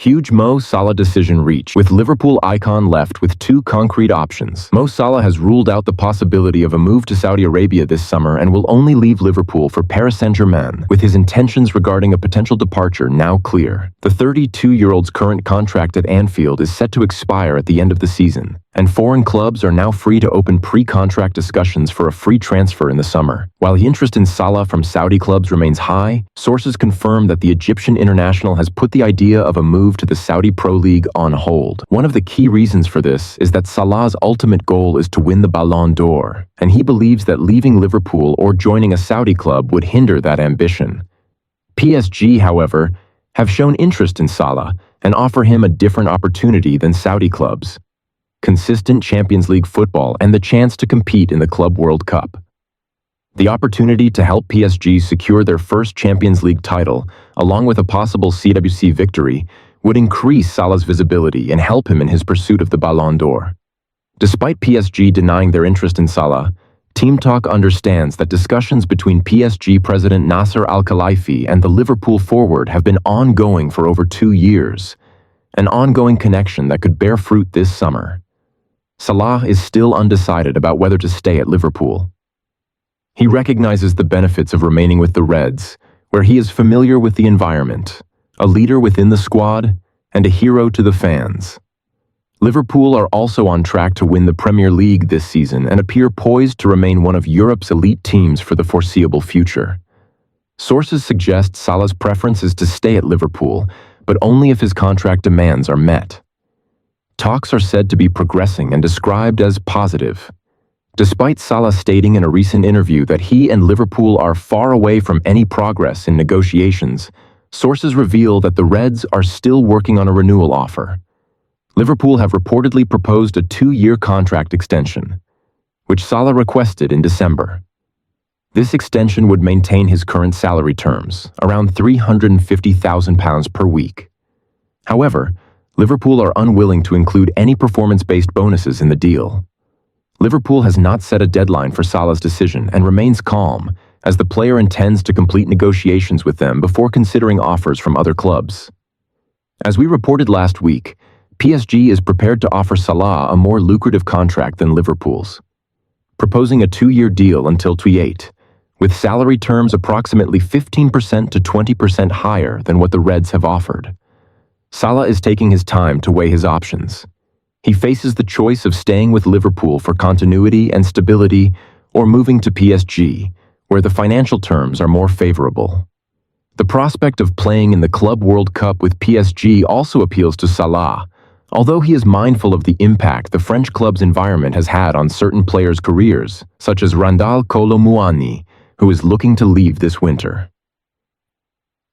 Huge Mo Salah decision reached, with Liverpool icon left with two concrete options. Mo Salah has ruled out the possibility of a move to Saudi Arabia this summer and will only leave Liverpool for Paris Saint-Germain, with his intentions regarding a potential departure now clear. The 32-year-old's current contract at Anfield is set to expire at the end of the season, and foreign clubs are now free to open pre-contract discussions for a free transfer in the summer. While the interest in Salah from Saudi clubs remains high, sources confirm that the Egyptian international has put the idea of a move to the Saudi Pro League on hold. One of the key reasons for this is that Salah's ultimate goal is to win the Ballon d'Or, and he believes that leaving Liverpool or joining a Saudi club would hinder that ambition. PSG, however, have shown interest in Salah and offer him a different opportunity than Saudi clubs: consistent Champions League football and the chance to compete in the Club World Cup. The opportunity to help PSG secure their first Champions League title, along with a possible CWC victory, would increase Salah's visibility and help him in his pursuit of the Ballon d'Or. Despite PSG denying their interest in Salah, Team Talk understands that discussions between PSG president Nasser Al-Khelaifi and the Liverpool forward have been ongoing for over 2 years, an ongoing connection that could bear fruit this summer. Salah is still undecided about whether to stay at Liverpool. He recognizes the benefits of remaining with the Reds, where he is familiar with the environment, a leader within the squad, and a hero to the fans. Liverpool are also on track to win the Premier League this season and appear poised to remain one of Europe's elite teams for the foreseeable future. Sources suggest Salah's preference is to stay at Liverpool, but only if his contract demands are met. Talks are said to be progressing and described as positive. Despite Salah stating in a recent interview that he and Liverpool are far away from any progress in negotiations, sources reveal that the Reds are still working on a renewal offer. Liverpool have reportedly proposed a 2-year contract extension, which Salah requested in December. This extension would maintain his current salary terms, around £350,000 per week. However, Liverpool are unwilling to include any performance-based bonuses in the deal. Liverpool has not set a deadline for Salah's decision and remains calm, as the player intends to complete negotiations with them before considering offers from other clubs. As we reported last week, PSG is prepared to offer Salah a more lucrative contract than Liverpool's, proposing a 2-year deal until 2028, with salary terms approximately 15% to 20% higher than what the Reds have offered. Salah is taking his time to weigh his options. He faces the choice of staying with Liverpool for continuity and stability or moving to PSG, where the financial terms are more favorable. The prospect of playing in the Club World Cup with PSG also appeals to Salah, although he is mindful of the impact the French club's environment has had on certain players' careers, such as Randal Kolo Muani, who is looking to leave this winter.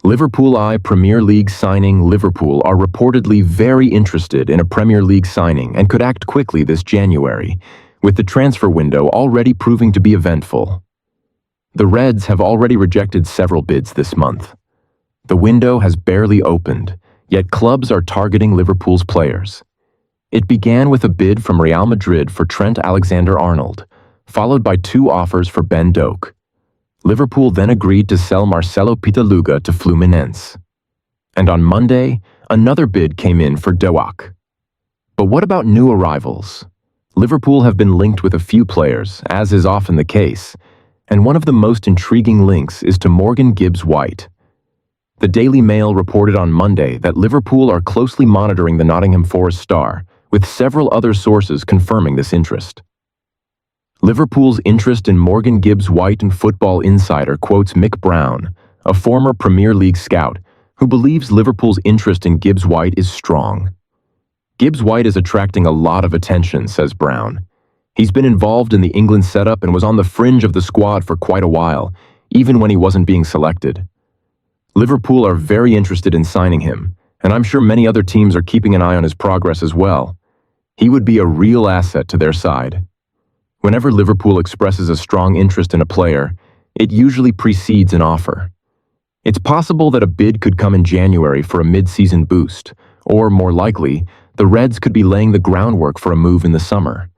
Liverpool Premier League signing. Liverpool are reportedly very interested in a Premier League signing and could act quickly this January, with the transfer window already proving to be eventful. The Reds have already rejected several bids this month. The window has barely opened, yet clubs are targeting Liverpool's players. It began with a bid from Real Madrid for Trent Alexander-Arnold, followed by 2 offers for Ben Doak. Liverpool then agreed to sell Marcelo Pitaluga to Fluminense. And on Monday, another bid came in for Dijk. But what about new arrivals? Liverpool have been linked with a few players, as is often the case, and one of the most intriguing links is to Morgan Gibbs-White. The Daily Mail reported on Monday that Liverpool are closely monitoring the Nottingham Forest star, with several other sources confirming this interest. Liverpool's interest in Morgan Gibbs-White and Football Insider quotes Mick Brown, a former Premier League scout, who believes Liverpool's interest in Gibbs-White is strong. Gibbs-White is attracting a lot of attention, says Brown. He's been involved in the England setup and was on the fringe of the squad for quite a while, even when he wasn't being selected. Liverpool are very interested in signing him, and I'm sure many other teams are keeping an eye on his progress as well. He would be a real asset to their side. Whenever Liverpool expresses a strong interest in a player, it usually precedes an offer. It's possible that a bid could come in January for a mid-season boost, or more likely, the Reds could be laying the groundwork for a move in the summer.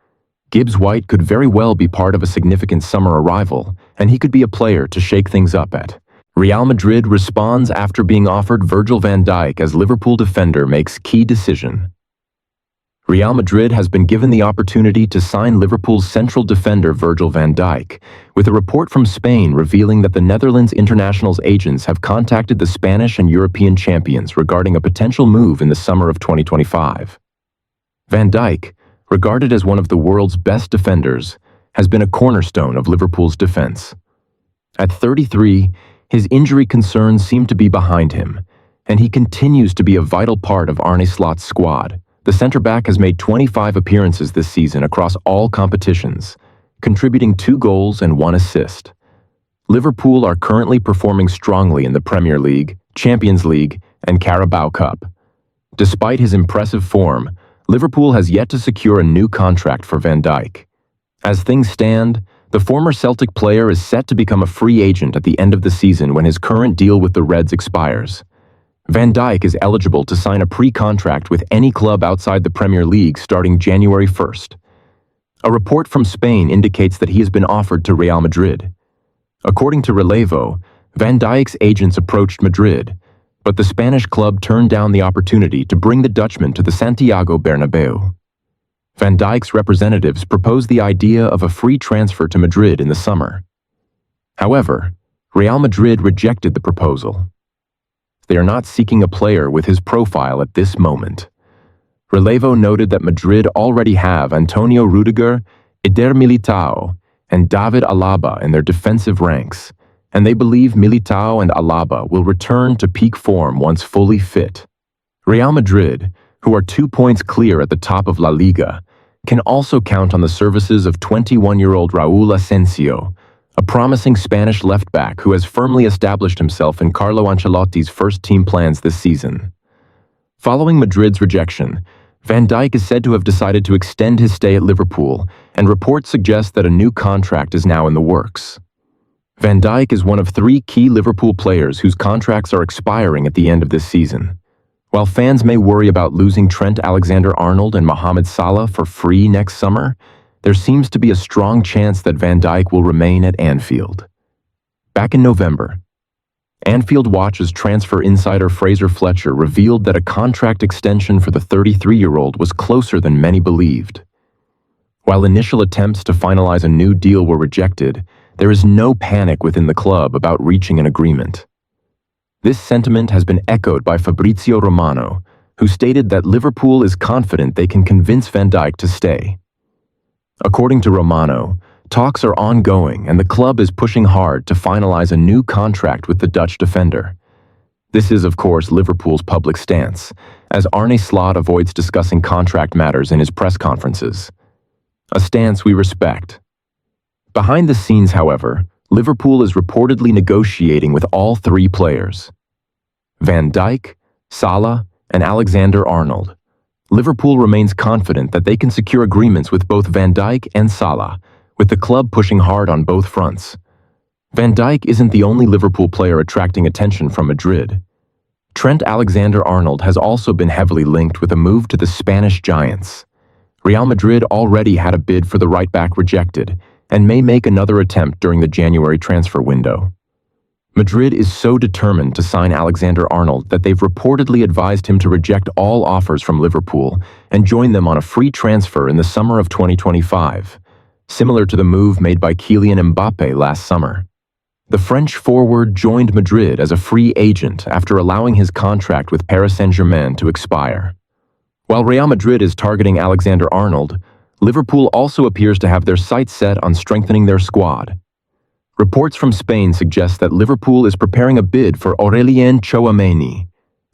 Gibbs-White could very well be part of a significant summer arrival, and he could be a player to shake things up at. Real Madrid responds after being offered Virgil van Dijk as Liverpool defender makes key decision. Real Madrid has been given the opportunity to sign Liverpool's central defender Virgil van Dijk, with a report from Spain revealing that the Netherlands international's agents have contacted the Spanish and European champions regarding a potential move in the summer of 2025. Van Dijk, regarded as one of the world's best defenders, has been a cornerstone of Liverpool's defense. At 33, his injury concerns seem to be behind him, and he continues to be a vital part of Arne Slot's squad. The centre-back has made 25 appearances this season across all competitions, contributing 2 goals and 1 assist. Liverpool are currently performing strongly in the Premier League, Champions League, and Carabao Cup. Despite his impressive form, Liverpool has yet to secure a new contract for Van Dijk. As things stand, the former Celtic player is set to become a free agent at the end of the season when his current deal with the Reds expires. Van Dijk is eligible to sign a pre-contract with any club outside the Premier League starting January 1st. A report from Spain indicates that he has been offered to Real Madrid. According to Relevo, Van Dijk's agents approached Madrid, but the Spanish club turned down the opportunity to bring the Dutchman to the Santiago Bernabeu. Van Dijk's representatives proposed the idea of a free transfer to Madrid in the summer. However, Real Madrid rejected the proposal. They are not seeking a player with his profile at this moment. Relevo noted that Madrid already have Antonio Rudiger, Eder Militao, and David Alaba in their defensive ranks, and they believe Militao and Alaba will return to peak form once fully fit. Real Madrid, who are 2 points clear at the top of La Liga, can also count on the services of 21-year-old Raúl Asensio, a promising Spanish left-back who has firmly established himself in Carlo Ancelotti's first-team plans this season. Following Madrid's rejection, Van Dijk is said to have decided to extend his stay at Liverpool, and reports suggest that a new contract is now in the works. Van Dijk is one of 3 key Liverpool players whose contracts are expiring at the end of this season. While fans may worry about losing Trent Alexander-Arnold and Mohamed Salah for free next summer, there seems to be a strong chance that Van Dijk will remain at Anfield. Back in November, Anfield Watch's transfer insider Fraser Fletcher revealed that a contract extension for the 33-year-old was closer than many believed. While initial attempts to finalize a new deal were rejected, there is no panic within the club about reaching an agreement. This sentiment has been echoed by Fabrizio Romano, who stated that Liverpool is confident they can convince Van Dijk to stay. According to Romano, talks are ongoing and the club is pushing hard to finalize a new contract with the Dutch defender. This is, of course, Liverpool's public stance, as Arne Slot avoids discussing contract matters in his press conferences. A stance we respect. Behind the scenes, however, Liverpool is reportedly negotiating with all 3 players: Van Dijk, Salah, and Alexander-Arnold. Liverpool remains confident that they can secure agreements with both Van Dijk and Salah, with the club pushing hard on both fronts. Van Dijk isn't the only Liverpool player attracting attention from Madrid. Trent Alexander-Arnold has also been heavily linked with a move to the Spanish giants. Real Madrid already had a bid for the right-back rejected, and may make another attempt during the January transfer window. Madrid is so determined to sign Alexander-Arnold that they've reportedly advised him to reject all offers from Liverpool and join them on a free transfer in the summer of 2025, similar to the move made by Kylian Mbappe last summer. The French forward joined Madrid as a free agent after allowing his contract with Paris Saint-Germain to expire. While Real Madrid is targeting Alexander-Arnold, Liverpool also appears to have their sights set on strengthening their squad. Reports from Spain suggest that Liverpool is preparing a bid for Aurélien Tchouameni,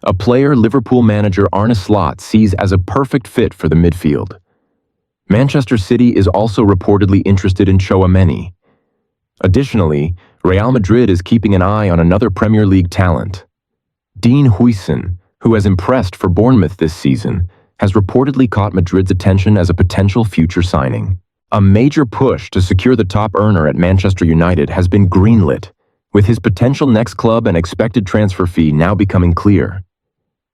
a player Liverpool manager Arne Slot sees as a perfect fit for the midfield. Manchester City is also reportedly interested in Tchouameni. Additionally, Real Madrid is keeping an eye on another Premier League talent. Dean Huijsen, who has impressed for Bournemouth this season, has reportedly caught Madrid's attention as a potential future signing. A major push to secure the top earner at Manchester United has been greenlit, with his potential next club and expected transfer fee now becoming clear.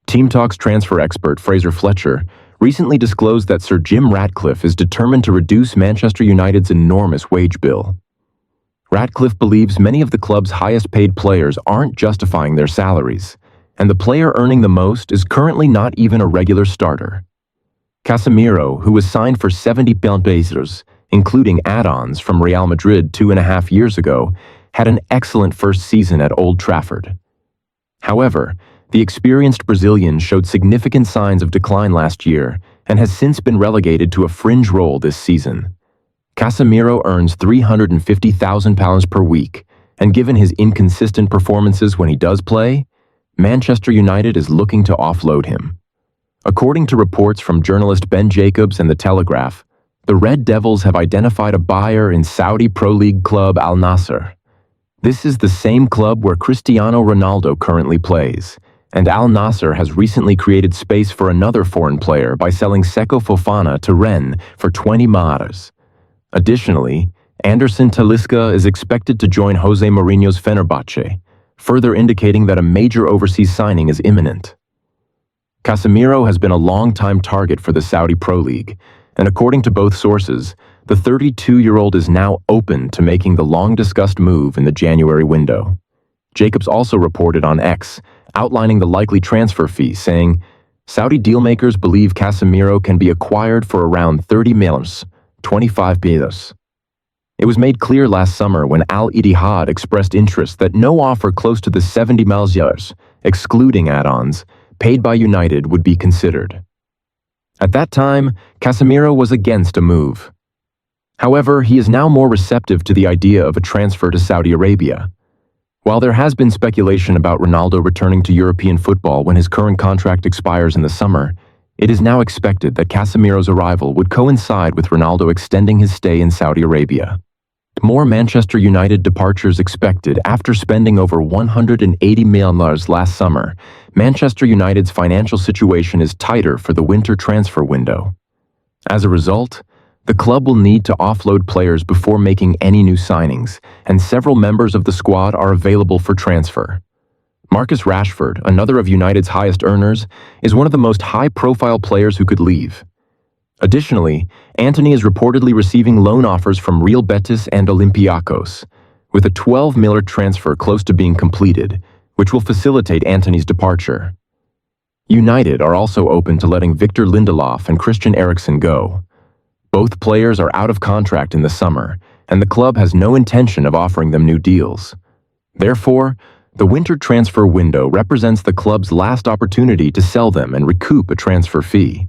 Team Talk's transfer expert Fraser Fletcher recently disclosed that Sir Jim Ratcliffe is determined to reduce Manchester United's enormous wage bill. Ratcliffe believes many of the club's highest-paid players aren't justifying their salaries, and the player earning the most is currently not even a regular starter. Casemiro, who was signed for 70 million pesos, including add-ons from Real Madrid 2.5 years ago, had an excellent first season at Old Trafford. However, the experienced Brazilian showed significant signs of decline last year and has since been relegated to a fringe role this season. Casemiro earns £350,000 per week, and given his inconsistent performances when he does play, Manchester United is looking to offload him. According to reports from journalist Ben Jacobs and The Telegraph, the Red Devils have identified a buyer in Saudi Pro League club Al Nassr. This is the same club where Cristiano Ronaldo currently plays, and Al Nassr has recently created space for another foreign player by selling Seko Fofana to Rennes for 20 million. Additionally, Anderson Talisca is expected to join Jose Mourinho's Fenerbahce, further indicating that a major overseas signing is imminent. Casemiro has been a long-time target for the Saudi Pro League, and according to both sources, the 32-year-old is now open to making the long-discussed move in the January window. Jacobs also reported on X, outlining the likely transfer fee, saying, Saudi dealmakers believe Casemiro can be acquired for around 30 million, 25 pesos. It was made clear last summer when Al Ittihad expressed interest that no offer close to the 70 million, excluding add-ons, paid by United would be considered. At that time, Casemiro was against a move. However, he is now more receptive to the idea of a transfer to Saudi Arabia. While there has been speculation about Ronaldo returning to European football when his current contract expires in the summer, it is now expected that Casemiro's arrival would coincide with Ronaldo extending his stay in Saudi Arabia. More Manchester United departures expected after spending over $180 million last summer. Manchester United's financial situation is tighter for the winter transfer window. As a result, the club will need to offload players before making any new signings, and several members of the squad are available for transfer. Marcus Rashford, another of United's highest earners, is one of the most high-profile players who could leave. Additionally, Antony is reportedly receiving loan offers from Real Betis and Olympiacos, with a $12 million transfer close to being completed, which will facilitate Antony's departure. United are also open to letting Victor Lindelof and Christian Eriksen go. Both players are out of contract in the summer, and the club has no intention of offering them new deals. Therefore, the winter transfer window represents the club's last opportunity to sell them and recoup a transfer fee.